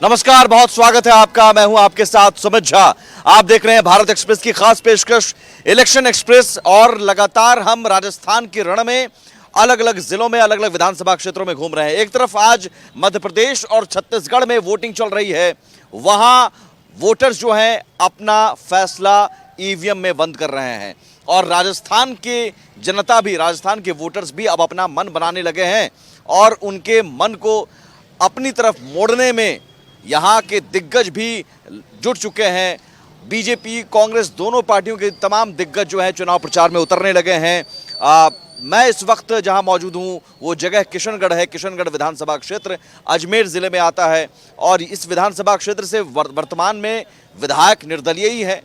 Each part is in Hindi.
नमस्कार, बहुत स्वागत है आपका। मैं हूं आपके साथ सुमित झा। आप देख रहे हैं भारत एक्सप्रेस की खास पेशकश इलेक्शन एक्सप्रेस। और लगातार हम राजस्थान के रण में अलग अलग जिलों में अलग अलग विधानसभा क्षेत्रों में घूम रहे हैं। एक तरफ आज मध्य प्रदेश और छत्तीसगढ़ में वोटिंग चल रही है। वहां वोटर्स जो हैं अपना फैसला ईवीएम में बंद कर रहे हैं और राजस्थान के जनता भी, राजस्थान के वोटर्स भी अब अपना मन बनाने लगे हैं और उनके मन को अपनी तरफ मोड़ने में यहाँ के दिग्गज भी जुट चुके हैं। बीजेपी कांग्रेस दोनों पार्टियों के तमाम दिग्गज जो हैं चुनाव प्रचार में उतरने लगे हैं। मैं इस वक्त जहां मौजूद हूं वो जगह किशनगढ़ है। किशनगढ़ विधानसभा क्षेत्र अजमेर जिले में आता है और इस विधानसभा क्षेत्र से वर्तमान में विधायक निर्दलीय ही है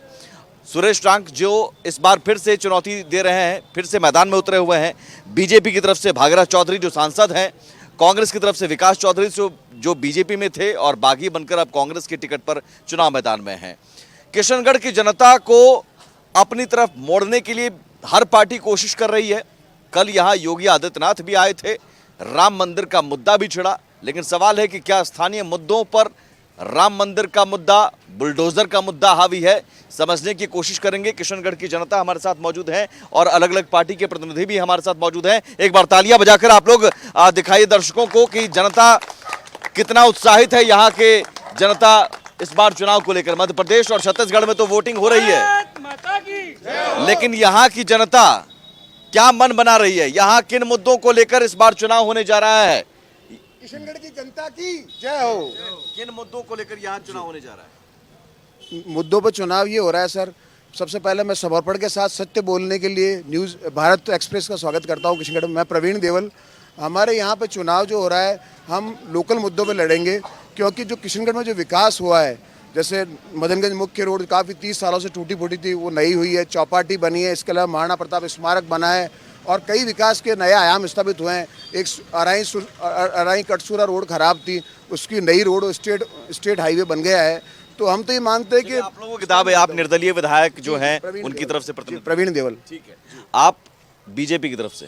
सुरेश टांक, जो इस बार फिर से चुनौती दे रहे हैं, फिर से मैदान में उतरे हुए हैं। बीजेपी की तरफ से भागीरथ चौधरी जो सांसद हैं, कांग्रेस की तरफ से विकास चौधरी जो बीजेपी में थे और बागी बनकर अब कांग्रेस की टिकट पर चुनाव मैदान में हैं। किशनगढ़ की जनता को अपनी तरफ मोड़ने के लिए हर पार्टी कोशिश कर रही है। कल यहां योगी आदित्यनाथ भी आए थे, राम मंदिर का मुद्दा भी छिड़ा, लेकिन सवाल है कि क्या स्थानीय मुद्दों पर राम मंदिर का मुद्दा, बुलडोजर का मुद्दा हावी है। समझने की कोशिश करेंगे। किशनगढ़ की जनता हमारे साथ मौजूद है और अलग अलग पार्टी के प्रतिनिधि भी हमारे साथ मौजूद हैं। एक बार तालियां बजाकर आप लोग दिखाइए दर्शकों को कि जनता कितना उत्साहित है। यहाँ के जनता इस बार चुनाव को लेकर, मध्य प्रदेश और छत्तीसगढ़ में तो वोटिंग हो रही है, लेकिन यहाँ की जनता क्या मन बना रही है, यहाँ किन मुद्दों को लेकर इस बार चुनाव होने जा रहा है। किशनगढ़ की जनता की जय हो। किन मुद्दों को लेकर यहाँ चुनाव होने जा रहा है? मुद्दों पर चुनाव ये हो रहा है सर। सबसे पहले मैं समर्पण के साथ सत्य बोलने के लिए न्यूज़ भारत एक्सप्रेस का स्वागत करता हूँ किशनगढ़ में। मैं प्रवीण देवल। हमारे यहाँ पे चुनाव जो हो रहा है, हम लोकल मुद्दों पे लड़ेंगे, क्योंकि जो किशनगढ़ में जो विकास हुआ है, जैसे मदनगंज मुख्य रोड काफ़ी 30 सालों से टूटी फूटी थी, वो नई हुई है, चौपाटी बनी है, इसके अलावा महाराणा प्रताप स्मारक बना है और कई विकास के नए आयाम स्थापित हुए हैं। एक अराई कटसूरा रोड खराब थी, उसकी नई रोड स्टेट हाईवे बन गया है। तो हम तो ये मानते हैं कि आप लोगों की किताब है, आप निर्दलीय विधायक जो हैं उनकी तरफ से प्रतिनिधि प्रवीण देवल। ठीक है, आप बीजेपी की तरफ से?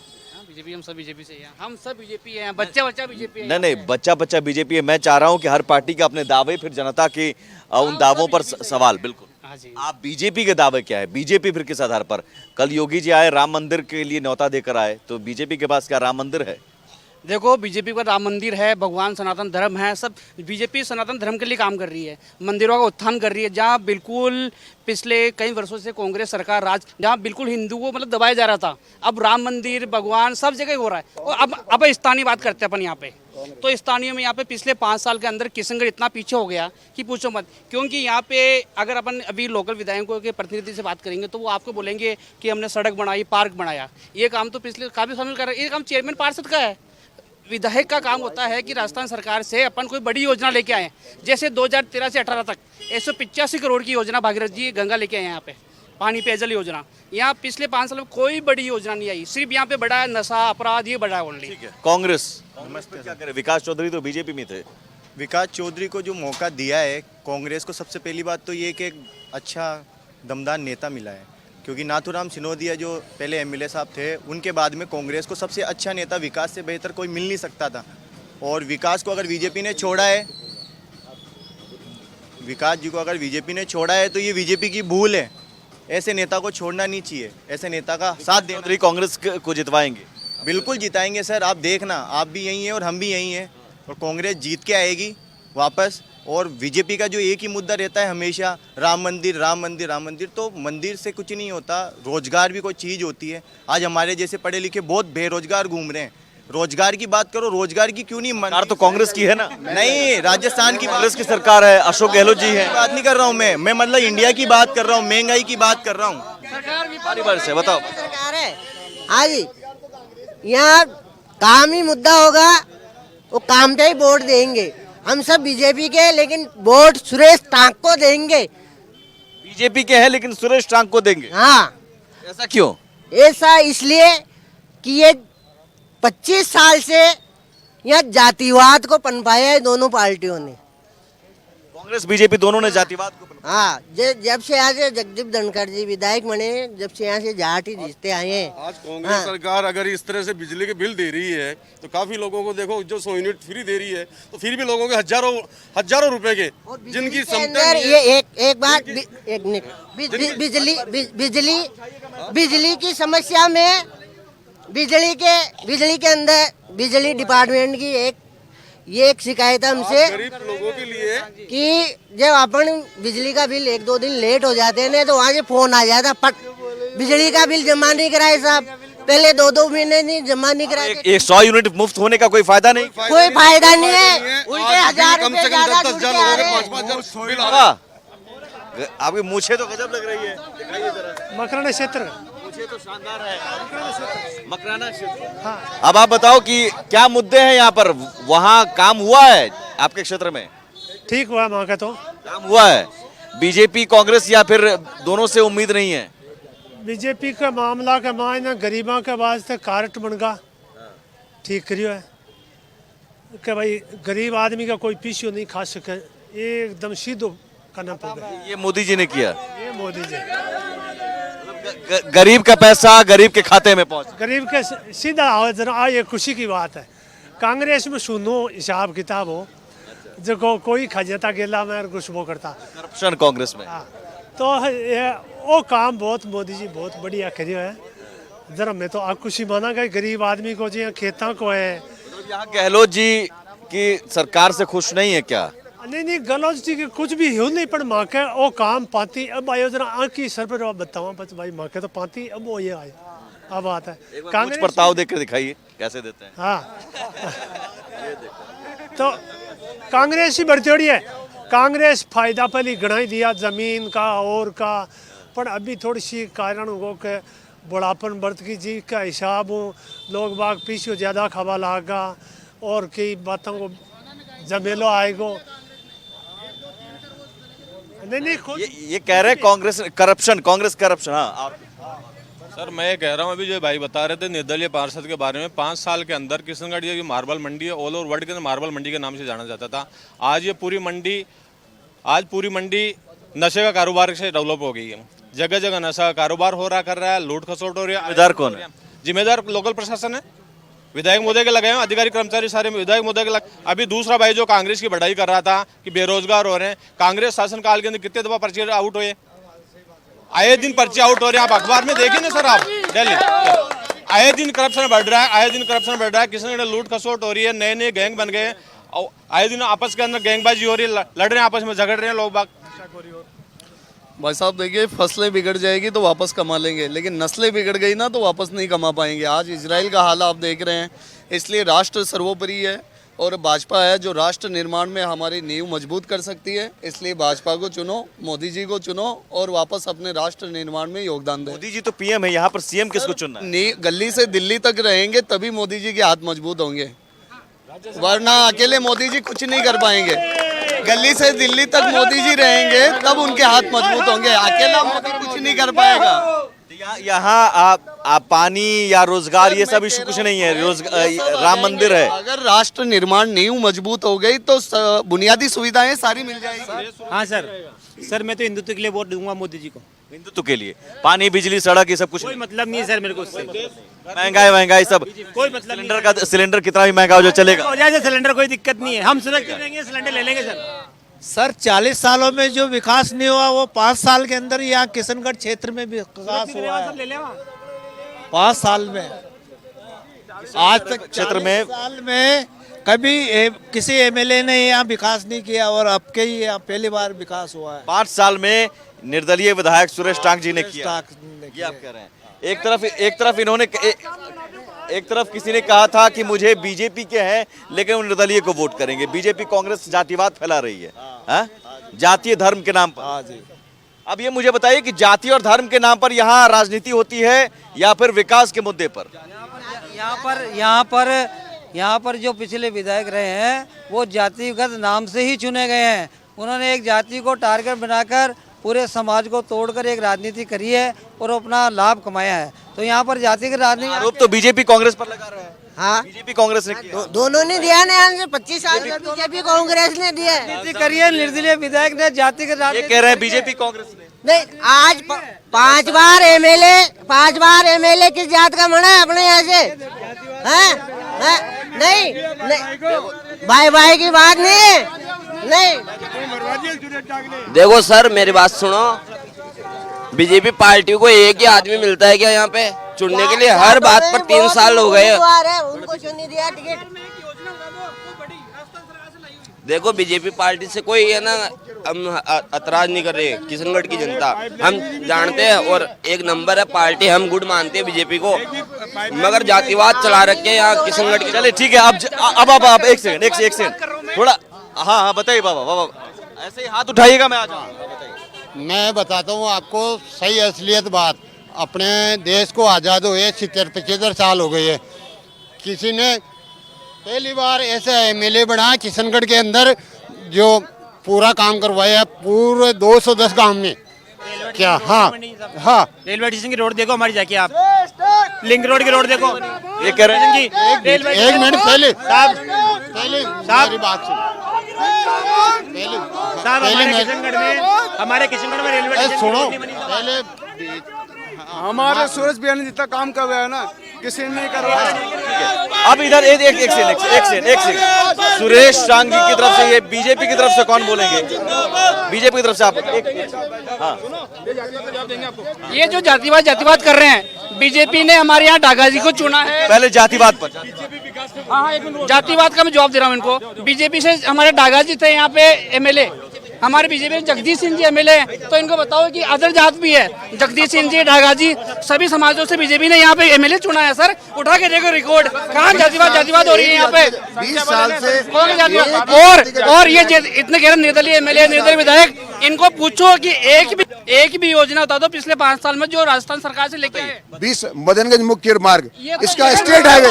बीजेपी, हम सब बीजेपी से हैं। हम सब बीजेपी हैं। बच्चा बीजेपी है। नहीं, बच्चा बीजेपी है। मैं चाह रहा हूं कि हर पार्टी के अपने दावे, फिर जनता के उन दावों पर सवाल। बिल्कुल, हाँ जी। आप बीजेपी के दावे क्या है? बीजेपी फिर किस आधार पर? कल योगी जी आए, राम मंदिर के लिए न्योता देकर आए, तो बीजेपी के पास क्या राम मंदिर है? देखो, बीजेपी का राम मंदिर है, भगवान सनातन धर्म है, सब बीजेपी सनातन धर्म के लिए काम कर रही है, मंदिरों का उत्थान कर रही है। जहाँ बिल्कुल पिछले कई वर्षों से कांग्रेस सरकार राज, जहाँ बिल्कुल हिंदुओं को मतलब दबाया जा रहा था, अब राम मंदिर, भगवान सब जगह हो रहा है। और अब स्थानीय बात करते हैं अपन यहाँ पे। तो स्थानीय में यहाँ पे पिछले 5 साल के अंदर किशनगढ़ इतना पीछे हो गया कि पूछो मत। क्योंकि यहाँ पे अगर अपन अभी लोकल विधायकों के प्रतिनिधि से बात करेंगे तो वो आपको बोलेंगे कि हमने सड़क बनाई, पार्क बनाया। ये काम तो पिछले काफ़ी समय कर रहे हैं। ये काम चेयरमैन पार्षद का है। विधायक का काम होता है कि राजस्थान सरकार से अपन कोई बड़ी योजना लेके आए। जैसे 2013 से 18 तक 185 करोड़ की योजना भागीरथ जी गंगा लेके आए यहाँ पे, पानी पेयजल योजना। यहाँ पिछले 5 साल में कोई बड़ी योजना नहीं आई। सिर्फ यहाँ पे बड़ा है नशा, अपराध, ये बड़ा है ओनली। कांग्रेस पे क्या करे? विकास चौधरी तो बीजेपी में थे। विकास चौधरी को जो मौका दिया है कांग्रेस को, सबसे पहली बात तो ये कि एक अच्छा दमदार नेता मिला है, क्योंकि नाथूराम सिनोदिया जो पहले एमएलए साहब थे, उनके बाद में कांग्रेस को सबसे अच्छा नेता विकास से बेहतर कोई मिल नहीं सकता था। और विकास को अगर बीजेपी ने छोड़ा है, विकास जी को अगर बीजेपी ने छोड़ा है तो ये बीजेपी की भूल है। ऐसे नेता को छोड़ना नहीं चाहिए, ऐसे नेता का साथ देना। कांग्रेस को जितवाएंगे? बिल्कुल जिताएंगे सर, आप देखना, आप भी यहीं हैं और हम भी यहीं हैं, और कांग्रेस जीत के आएगी वापस। और बीजेपी का जो एक ही मुद्दा रहता है हमेशा, राम मंदिर राम मंदिर राम मंदिर। तो मंदिर से कुछ नहीं होता, रोजगार भी कोई चीज़ होती है। आज हमारे जैसे पढ़े लिखे बहुत बेरोजगार घूम रहे हैं। रोजगार की बात करो, रोजगार की क्यों नहीं? सरकार तो कांग्रेस की है ना? नहीं, राजस्थान की कांग्रेस की सरकार है, अशोक गहलोत जी है। बात नहीं कर रहा हूँ मैं मतलब इंडिया की बात कर रहा हूँ, महंगाई की बात कर रहा हूँ। बारी बारी से बताओ। सरकार है हाँ जी, यहाँ काम ही मुद्दा होगा, वो काम पे ही वोट देंगे। हम सब बीजेपी के, लेकिन वोट सुरेश टांक को देंगे। बीजेपी के हैं लेकिन सुरेश टांक को देंगे? हाँ। ऐसा क्यों? ऐसा इसलिए कि ये 25 साल से यहाँ जातिवाद को पनपाया है दोनों पार्टियों ने। कांग्रेस बीजेपी दोनों ने जातिवाद को हाँ जब से यहाँ से जगदीप धनखड़ जी विधायक बने, जब से यहाँ से जाट ही जीतते आए हैं। आज कांग्रेस सरकार अगर इस तरह से बिजली के बिल दे रही है तो काफी लोगों को देखो जो 100 यूनिट फ्री दे रही है, तो फिर भी लोगों के हजारों रुपए के जिनकी क्षमता नहीं है। ये एक बात, एक मिनट, बिजली की समस्या में बिजली के अंदर बिजली डिपार्टमेंट की एक शिकायत है हमसे गरीब लोगों के लिए कि जब अपन बिजली का बिल 1-2 दिन लेट हो जाते हैं तो वहाँ से फोन आ जाता, पट बिजली का बिल जमा नहीं कराए साहब, पहले 2-2 महीने नहीं जमा नहीं कराए। एक 100 यूनिट मुफ्त होने का कोई फायदा नहीं। कोई फायदा नहीं है, उल्टे 1000 रुपए ज्यादा जुड़ के आ रहे हैं। 5,000 बिल आ रहा है। बाबा, आपकी मूछें तो गजब लग रही है, दिखाइए जरा। मकराना क्षेत्र। मूछें तो शानदार है, मकराना क्षेत्र। अब आप बताओ कि क्या मुद्दे हैं यहाँ पर, वहाँ काम हुआ है आपके क्षेत्र में? ठीक हुआ वहाँ का, तो काम हुआ है। बीजेपी कांग्रेस या फिर दोनों से उम्मीद नहीं है? बीजेपी का मामला का मायना गरीबों के वास्ते कारट बनगा ठीक करियो है कि भाई गरीब आदमी का कोई पीछे नहीं खा सके, ये एकदम सीधो करना पड़ेगा। ये मोदी जी ने किया। ये मोदी जी गरीब का पैसा गरीब के खाते में पहुंच। गरीब के सीधा आओ जरा, ये खुशी की बात है। कांग्रेस में सुनो हिसाब किताब हो, जो कोई खजाता गेला में गुस्बो करता करप्शन कांग्रेस में। हाँ, तो ये वो काम बहुत मोदी जी बहुत बढ़िया करियो है। जरा मैं तो आप खुशी माना गई गरीब आदमी को जी खेता को है। यहाँ गहलोत जी की सरकार से खुश नहीं है क्या? नहीं गहलोत जी के कुछ भी हो नहीं, पर माँ के वो काम पाती अब आयो जरा आँख की सर पर बताओ बस भाई माँ के तो पाती अब वो ये आए अब आता है। कांग्रेस परताव देकर दिखाइए कैसे देते हैं। हाँ तो कांग्रेस ही बढ़ती है। कांग्रेस फायदा पहले गणाई दिया जमीन का और का, पर अभी थोड़ी सी कारण हो के बुढ़ापन बढ़त की जी का हिसाब हो, लोग बाग पीछे ज़्यादा खबा लागा और कई बातों को जमेलो आएगो। नहीं खुद ये कह रहे हैं कांग्रेस करप्शन। हाँ सर मैं ये कह रहा हूँ, अभी जो भाई बता रहे थे निर्दलीय पार्षद के बारे में, 5 साल के अंदर किशनगढ़ ये मार्बल मंडी है, ऑल ओवर वर्ल्ड के अंदर मार्बल मंडी के नाम से जाना जाता था। आज पूरी मंडी नशे का कारोबार से डेवलप हो गई है। जगह जगह नशा का कारोबार हो रहा कर रहा है, लूट खसोट हो रही है। जिम्मेदार कौन है? जिम्मेदार लोकल प्रशासन है, विधायक महोदय के लगे हैं, अधिकारी कर्मचारी सारे विधायक महोदय के लगे। अभी दूसरा भाई जो कांग्रेस की बढ़ाई कर रहा था कि बेरोजगार हो रहे हैं, कांग्रेस शासनकाल के अंदर कितने दफा पर्चे आउट हुए, आए दिन पर्चे आउट हो रहे हैं। आप अखबार में देखिए ना सर, आप दिल्ली आए दिन करप्शन बढ़ रहा है, किसी ने लूट खसोट हो रही है, नए गैंग बन गए, आए दिन आपस के अंदर गैंगबाजी हो रही है, लड़ रहे हैं आपस में, झगड़ रहे हैं लोग बाग। भाई साहब देखिए, फसलें बिगड़ जाएगी तो वापस कमा लेंगे, लेकिन नस्लें बिगड़ गई ना तो वापस नहीं कमा पाएंगे। आज इजराइल का हाल आप देख रहे हैं, इसलिए राष्ट्र सर्वोपरि है और भाजपा है जो राष्ट्र निर्माण में हमारी नींव मजबूत कर सकती है। इसलिए भाजपा को चुनो, मोदी जी को चुनो और वापस अपने राष्ट्र निर्माण में योगदान दें। मोदी जी तो पीएम है, यहाँ पर सीएम किसको चुनना है? गली से दिल्ली तक रहेंगे तभी मोदी जी के हाथ मजबूत होंगे, वरना अकेले मोदी जी कुछ नहीं कर पाएंगे। गली से दिल्ली तक मोदी जी रहेंगे तब उनके हाथ मजबूत होंगे, अकेला मोदी कुछ नहीं कर पाएगा। यहाँ आप पानी या रोजगार ये सब इशू कुछ नहीं है, राम मंदिर है। अगर राष्ट्र निर्माण नींव मजबूत हो गई तो बुनियादी सुविधाएं सारी मिल जाएगी। हाँ सर मैं तो हिंदुत्व के लिए वोट दूंगा मोदी जी को। हिंदुत्व के लिए पानी बिजली सड़क ये सब कुछ कोई मतलब नहीं है सर मेरे को उससे। महंगाई सब कोई मतलब सिलेंडर का सिलेंडर कितना भी महंगा हो जो चलेगा। हो जाए सिलेंडर, कोई दिक्कत नहीं है, हम सुरक्षित रहेंगे, सिलेंडर ले लेंगे सर 40 सालों में जो विकास नहीं हुआ वो 5 साल के अंदर यहाँ किशनगढ़ क्षेत्र में भी विकास हुआ है। 5 साल में आज तक क्षेत्र में साल में कभी किसी एमएलए ने यहाँ विकास नहीं किया और अब के ही यहाँ पहली बार विकास हुआ है। 5 साल में निर्दलीय विधायक सुरेश टांक जी ने किया, ये आप कह रहे हैं। एक तरफ किसी ने कहा था कि मुझे बीजेपी के हैं लेकिन वो निर्दलीय को वोट करेंगे। बीजेपी कांग्रेस जातिवाद फैला रही है, जातीय धर्म के नाम पर। अब ये मुझे बताइए कि जाति और धर्म के नाम पर यहाँ राजनीति होती है या फिर विकास के मुद्दे पर? यहाँ पर जो पिछले विधायक रहे हैं वो जातिगत नाम से ही चुने गए हैं। उन्होंने एक जाति को टारगेट बनाकर पूरे समाज को तोड़कर एक राजनीति करी है और अपना लाभ कमाया है। तो यहाँ पर जाति की राजनीति आरोप तो बीजेपी कांग्रेस पर लगा रहा है। हाँ बीजेपी कांग्रेस ने किया। दोनों ने दिया ना, यहाँ से 25 साल से बीजेपी कांग्रेस ने दिया है। राजनीति करिए निर्दलीय विधायक ने जातिगत ये राजनीति कह रहे हैं बीजेपी कांग्रेस ने। नहीं, आज 5 बार एमएलए किस जात का मना है अपने यहाँ से? हैं? नहीं, नहीं, भाई भाई की बात नहीं है, नहीं। देखो सर, मेरी बात सुनो। बीजेपी पार्टी को एक ही आदमी मिलता है क्या यहाँ पे चुनने के लिए? हर बात पर 3 साल हो गए। उनको क्यों नहीं दिया टिकट? देखो, बीजेपी पार्टी से कोई है ना, हम ऐतराज नहीं कर रहे। किशनगढ़ की जनता हम जानते हैं और एक नंबर है पार्टी, हम गुड मानते हैं बीजेपी को, मगर जातिवाद चला रखे हैं यहाँ किशनगढ़ की। चले ठीक है, अब एक सेकंड थोड़ा। हाँ बताइए बाबा, ऐसे ही हाथ उठाइएगा, मैं आ जाऊँ। मैं बताता हूँ आपको सही असलियत बात। अपने देश को आज़ाद हुए 70-75 साल हो गए है। किसी ने पहली बार ऐसा एमएलए बना किशनगढ़ के अंदर जो पूरा काम करवाया है पूरे 210 गांव में। क्या? हाँ हाँ, रेलवे स्टेशन की रोड देखो हमारी जाके आप, लिंक रोड की रोड देखो। ये कह रहे हैं कि एक मिनट पहले साहब मेरी बात सुन। हमारे किशनगढ़ में रेलवे स्टेशन सुनो, नहीं बनी। पहले हमारे सूरज बिहार ने जितना काम कर रहा है ना, किसी ने नहीं कर रहा है। अब इधर एक सेकंड सुरेश टांगी की तरफ से, ये बीजेपी की तरफ से कौन बोलेंगे? बीजेपी की तरफ से आप हाँ। ये जो जातिवाद कर रहे हैं, बीजेपी ने हमारे यहाँ डागा जी को चुना है। पहले जातिवाद पर, हाँ, जातिवाद का मैं जवाब दे रहा हूँ इनको। बीजेपी से हमारे डागा जी थे यहाँ पे एमएलए, हमारे बीजेपी में जगदीश सिंह जी एमएलए हैं, तो इनको बताओ कि अदर जात भी है, जगदीश सिंह जी, ढागा जी, सभी समाजों से बीजेपी ने यहाँ पे एमएलए चुना है। सर उठा के देखो रिकॉर्ड, कहाँ जातिवाद हो रही है यहाँ पे? 20 साल से और ये इतने कह रहे निर्दलीय एमएलए, निर्दलीय विधायक, इनको पूछो कि एक भी योजना बता दो पिछले 5 साल में जो राजस्थान सरकार से लेके आए। 20 मदनगंज मुख्य मार्ग, इसका स्टेट हाईवे,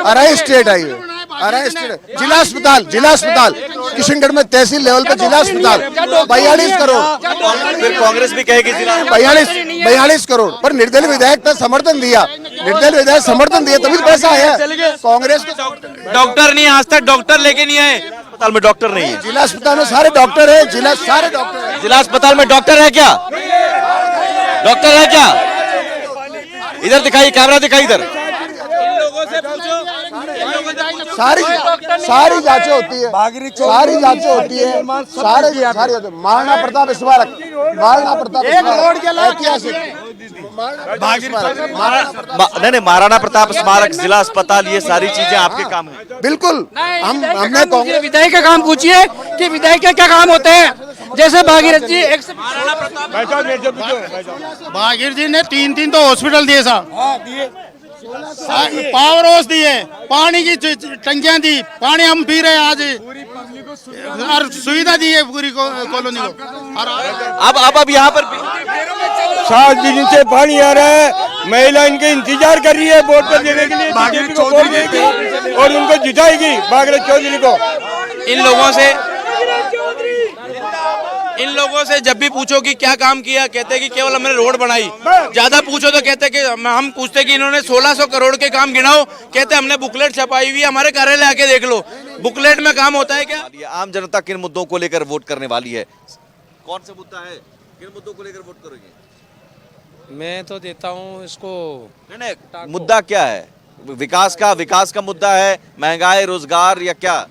अराई स्टेट हाईवे, अराई स्टेट, जिला अस्पताल किशनगढ़ में तहसील लेवल पे जिला अस्पताल 42 करोड़। फिर कांग्रेस भी कहेगी जिला 42 करोड़, पर निर्दलीय विधायक ने समर्थन दिया, तभी तो पैसा आया। कांग्रेस के डॉक्टर नहीं, आज तक डॉक्टर लेके नहीं आए। अस्पताल में डॉक्टर नहीं है। जिला अस्पताल में सारे डॉक्टर है, जिला अस्पताल में डॉक्टर है क्या? डॉक्टर है क्या? इधर दिखाई, कैमरा दिखाई इधर। सारी जांचें होती है, सारे महाराणा प्रताप स्मारक, ऐतिहासिक नहीं, महाराणा प्रताप स्मारक, जिला अस्पताल, ये सारी चीजें आपके काम है। बिल्कुल। हमने कांग्रेस विधायक का काम पूछिए कि विधायक के क्या काम होते हैं। जैसे भागीरथ जी, भागीरथ जी ने 3 तो हॉस्पिटल दिए साहब, पावर हाउस दिए, पानी की टंकियां दी, पानी हम पी रहे हैं आज, और सुविधा दी है पूरी कॉलोनी को। अब यहाँ पर 7 दिन से पानी आ रहा है, महिला इनके इंतजार कर रही है वोट पर देने के लिए, बीजेपी को वोट देगी और उनको जिताएगी भागीरथ चौधरी को। इन लोगों से जब भी पूछो कि क्या काम किया, कहते हैं कि केवल हमने रोड बनाई। ज्यादा पूछो तो कहते हैं कि हम पूछते हैं कि इन्होंने 1600 करोड़ के काम गिनाओ, कहते हैं हमने बुकलेट छपाई हुई है, हमारे कार्यालय आके देख लो, बुकलेट में काम होता है क्या? आम जनता किन मुद्दों को लेकर वोट करने वाली है? कौन से मुद्दा है, किन मुद्दों को लेकर वोट करोगे? मैं तो देता हूँ इसको। नहीं, मुद्दा क्या है? विकास का मुद्दा है, महंगाई, रोजगार, या क्या?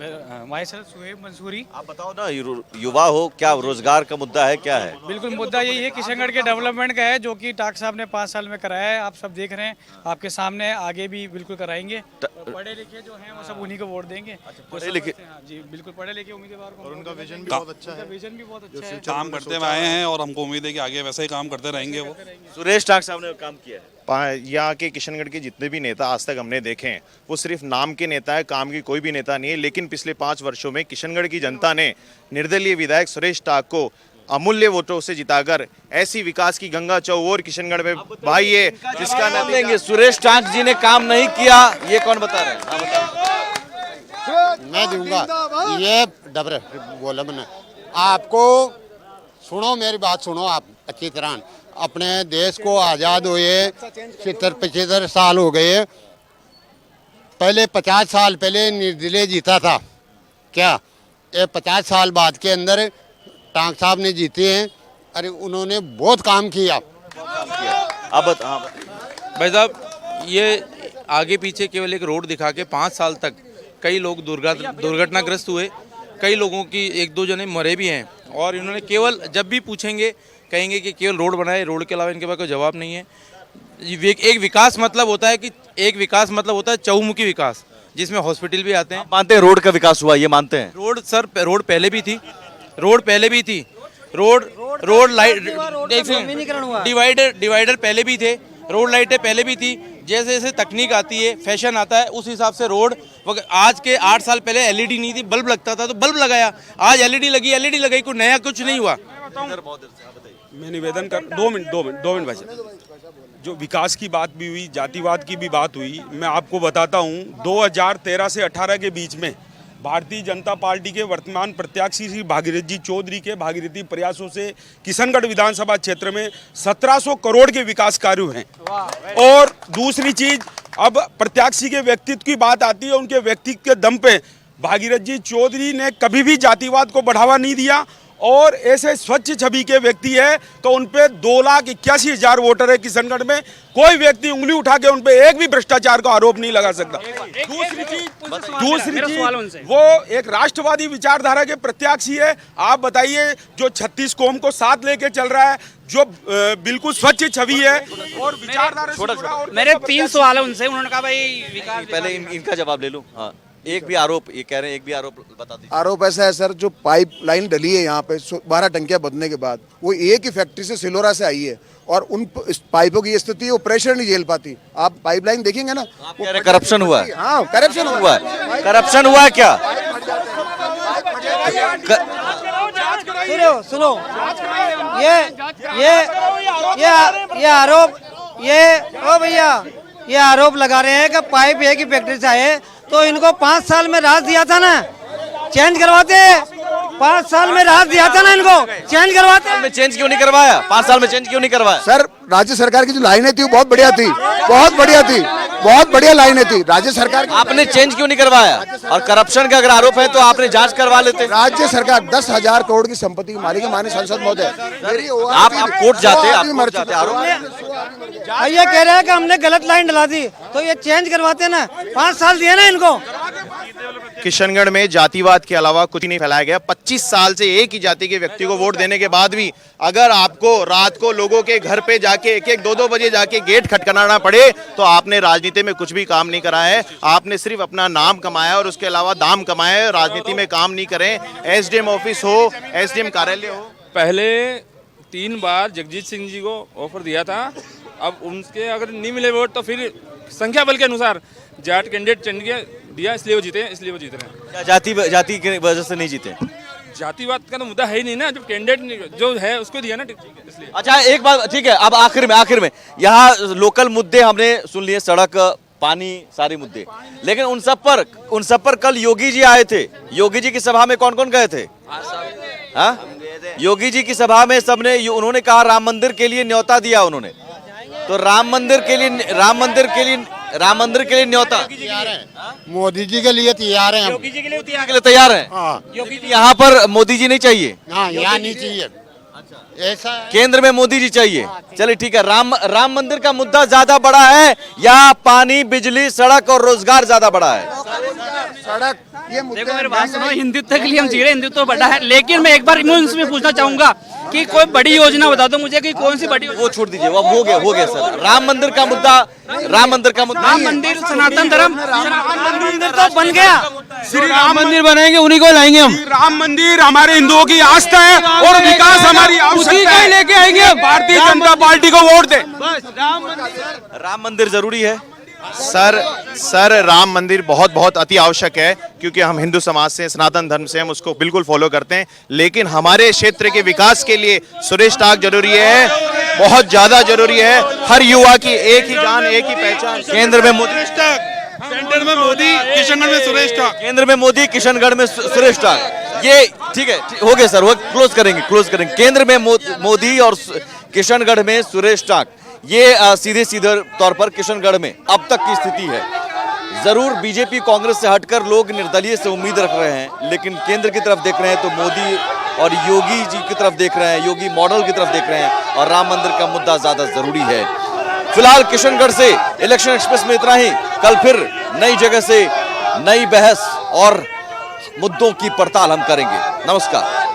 सुहेब मंसूरी। आप बताओ ना, युवा हो, क्या रोजगार का मुद्दा है, क्या है? बिल्कुल मुद्दा यही है, किशनगढ़ के डेवलपमेंट का है, जो कि टाक साहब ने 5 साल में कराया है। आप सब देख रहे हैं, आपके सामने, आगे भी बिल्कुल कराएंगे। पढ़े लिखे जो हैं वो सब उन्हीं को वोट देंगे। पढ़े लिखे, जी बिल्कुल पढ़े लिखे उम्मीदवार को, और उनका विजन भी बहुत अच्छा है, विजन भी बहुत अच्छा है, काम करते हुए आए हैं और हमको उम्मीद है कि आगे वैसे ही काम करते रहेंगे वो। सुरेश टांग साहब ने काम किया है। यहाँ के किशनगढ़ के जितने भी नेता आज तक हमने देखे हैं वो सिर्फ नाम के नेता है, काम की कोई भी नेता नहीं है। लेकिन पिछले 5 वर्षों में किशनगढ़ की जनता ने निर्दलीय विधायक सुरेश टांग को अमूल्य वोटों से जिताकर ऐसी विकास की गंगा चौओर किशनगढ़ में भाई है जिसका नाम देंगे। सुरेश टांग जी ने काम नहीं किया, ये कौन बता रहे हैं? मैं दूंगा, ये डबरे बोला मैंने, आपको सुनो, मेरी बात सुनो आप अच्छी तरह। अपने देश को आज़ाद हुए 70-75 साल हो गए। पहले 50 साल पहले निर्दलीय जीता था क्या? ये 50 साल बाद के अंदर टांग साहब ने जीते हैं। अरे उन्होंने बहुत काम किया। अब भाई साहब, ये आगे पीछे केवल एक रोड दिखा के 5 साल तक कई लोग दुर्घटनाग्रस्त हुए, कई लोगों की 1-2 जने मरे भी हैं। और इन्होंने केवल जब भी पूछेंगे कहेंगे कि केवल रोड बनाए, रोड के अलावा इनके पास कोई जवाब नहीं है। एक विकास मतलब होता है कि चहुमुखी विकास, जिसमें हॉस्पिटल भी आते हैं। मानते हैं रोड का विकास हुआ, ये मानते हैं? रोड पहले भी थी, रोड लाइट, डिवाइडर पहले भी थे, रोड लाइटें पहले भी थी। जैसे जैसे तकनीक आती है, फैशन आता है, उस हिसाब से रोड। आज के 8 साल पहले एलईडी नहीं थी, बल्ब लगता था तो बल्ब लगाया, आज एलईडी लगाई, कोई नया कुछ नहीं हुआ। मैं निवेदन कर 2 मिनट भाई साहब। जो विकास की बात भी हुई, जातिवाद की भी बात हुई, मैं आपको बताता हूँ 2013 से 18 के बीच में भारतीय जनता पार्टी के वर्तमान प्रत्याशी श्री भागीरथ जी चौधरी के भागीरथी प्रयासों से किशनगढ़ विधानसभा क्षेत्र में 1700 करोड़ के विकास कार्य हुए हैं। और दूसरी चीज, अब प्रत्याशी के व्यक्तित्व की बात आती है, उनके व्यक्तित्व के दम पे भागीरथ जी चौधरी ने कभी भी जातिवाद को बढ़ावा नहीं दिया और ऐसे स्वच्छ छवि के व्यक्ति है। तो उनपे 2,81,000 वोटर है किशनगढ़ में, कोई व्यक्ति उंगली उठा के उनपे एक भी भ्रष्टाचार का आरोप नहीं लगा सकता। दूसरी चीज वो एक राष्ट्रवादी विचारधारा के प्रत्याशी है। आप बताइए, जो 36 कौम को साथ लेके चल रहा है, जो बिल्कुल स्वच्छ छवि है और विचारधारा। मेरे 3 सवाल है उनसे, उन्होंने कहा भाई विकास। पहले इनका जवाब ले लूं। हाँ, एक भी आरोप, ये कह रहे हैं एक भी आरोप बता दीजिए। आरोप ऐसा है सर, जो पाइप लाइन डली है यहाँ पे 12 टंकियां बदलने के बाद, वो एक ही फैक्ट्री से सिलोरा से आई है और उन पाइपों की स्थिति है, वो प्रेशर नहीं झेल पाती। आप पाइपलाइन देखेंगे ना, वो करप्शन हुआ है। हाँ, करप्शन हुआ है। करप्शन हुआ है क्या? सुनो, ये आरोप, ओ भैया, ये आरोप लगा रहे हैं कि पाइप एक ही फैक्ट्री से आए, तो इनको 5 साल में राज दिया था ना, चेंज करवाते। 5 साल में राज दिया था ना, इनको चेंज करवाते। चेंज क्यों नहीं करवाया? 5 साल में चेंज क्यों नहीं करवाया? सर, राज्य सरकार की जो लाइनें थी वो बहुत बढ़िया थी, बहुत बढ़िया लाइनें थी राज्य सरकार की। आपने चेंज क्यों नहीं करवाया? और करप्शन का अगर आरोप है तो आपने जांच करवा लेते। राज्य सरकार 10,000 करोड़ की संपत्ति की मालिक है, माननीय सांसद महोदय। आप कोर्ट जाते, ये कह रहे हैं कि हमने गलत लाइन डला दी, तो ये चेंज करवाते ना। 5 साल दिए ना इनको। किशनगढ़ में जातिवाद के अलावा कुछ नहीं फैलाया गया। 25 साल से एक ही जाति के व्यक्ति को वोट देने के बाद भी अगर आपको रात को लोगों के घर पे जाके 1-1, 2-2 बजे जाके गेट खटखटाना पड़े तो आपने राजनीति में कुछ भी काम नहीं करा है। आपने सिर्फ अपना नाम कमाया और उसके अलावा दाम कमाया है। राजनीति में काम नहीं करें। एसडीएम ऑफिस हो, एसडीएम कार्यालय हो। पहले 3 बार जगजीत सिंह जी को ऑफर दिया था, अब उनके अगर नहीं मिले वोट तो फिर संख्या बल के अनुसार जाट कैंडिडेट चंडीगढ़ दिया, इसलिए वो जीते हैं। जाति की वजह से नहीं जीते? जातिवाद का तो मुद्दा है ही नहीं ना, जब कैंडिडेट जो है उसको दिया ना, इसलिए। अच्छा, एक बात ठीक है। अब आखिर में यहाँ लोकल मुद्दे हमने सुन लिए, सड़क, पानी, सारे मुद्दे, लेकिन उन सब पर कल योगी जी आए थे। योगी जी की सभा में कौन कौन गए थे? हाँ, योगी जी की सभा में सबने, उन्होंने कहा राम मंदिर के लिए न्योता दिया उन्होंने। तो राम मंदिर के लिए न्योता मोदी जी के लिए तैयार हैं, योगी जी के लिए तैयार हैं। यहाँ पर मोदी जी नहीं चाहिए? हाँ, यहाँ नहीं चाहिए। ऐसा केंद्र में मोदी जी चाहिए। चलिए ठीक है। राम मंदिर का मुद्दा ज्यादा बड़ा है या पानी, बिजली, सड़क और रोजगार ज्यादा बड़ा है? सड़क, ये देखो मेरी बात सुनो, हिंदुत्व के लिए हम जी रहे, हिंदुत्व बड़ा है, लेकिन मैं एक बार इनसे पूछना चाहूंगा कि कोई बड़ी योजना बता दो मुझे कि कौन सी बड़ी। वो छोड़ दीजिए, वो हो गया सर। राम मंदिर का मुद्दा राम मंदिर, सनातन धर्म, राम मंदिर तो बन गया। श्री राम मंदिर बनाएंगे, उन्हीं को लाएंगे हम। राम मंदिर हमारे हिंदुओं की आस्था है और विकास हमारी आवश्यकता है, लेके आएंगे। भारतीय जनता पार्टी को वोट दे। राम मंदिर जरूरी है सर राम मंदिर बहुत अति आवश्यक है, क्योंकि हम हिंदू समाज से, सनातन धर्म से, हम उसको बिल्कुल फॉलो करते हैं। लेकिन हमारे क्षेत्र के विकास के लिए सुरेश टाक जरूरी है, बहुत ज्यादा जरूरी है। हर युवा की एक ही जान, एक ही पहचान। केंद्र में मोदी, सेंटर में मोदी, किशनगढ़ में सुरेश टाक। केंद्र में मोदी, किशनगढ़ में सुरेश टाक। ये ठीक है, हो गया सर, वो क्लोज करेंगे। केंद्र में मोदी और किशनगढ़ में सुरेश टाक, ये सीधे तौर पर किशनगढ़ में अब तक की स्थिति है। जरूर बीजेपी कांग्रेस से हटकर लोग निर्दलीय से उम्मीद रख रहे हैं, लेकिन केंद्र की तरफ देख रहे हैं तो मोदी और योगी जी की तरफ देख रहे हैं, योगी मॉडल की तरफ देख रहे हैं, और राम मंदिर का मुद्दा ज्यादा जरूरी है। फिलहाल किशनगढ़ से इलेक्शन एक्सप्रेस में इतना ही। कल फिर नई जगह से नई बहस और मुद्दों की पड़ताल हम करेंगे। नमस्कार।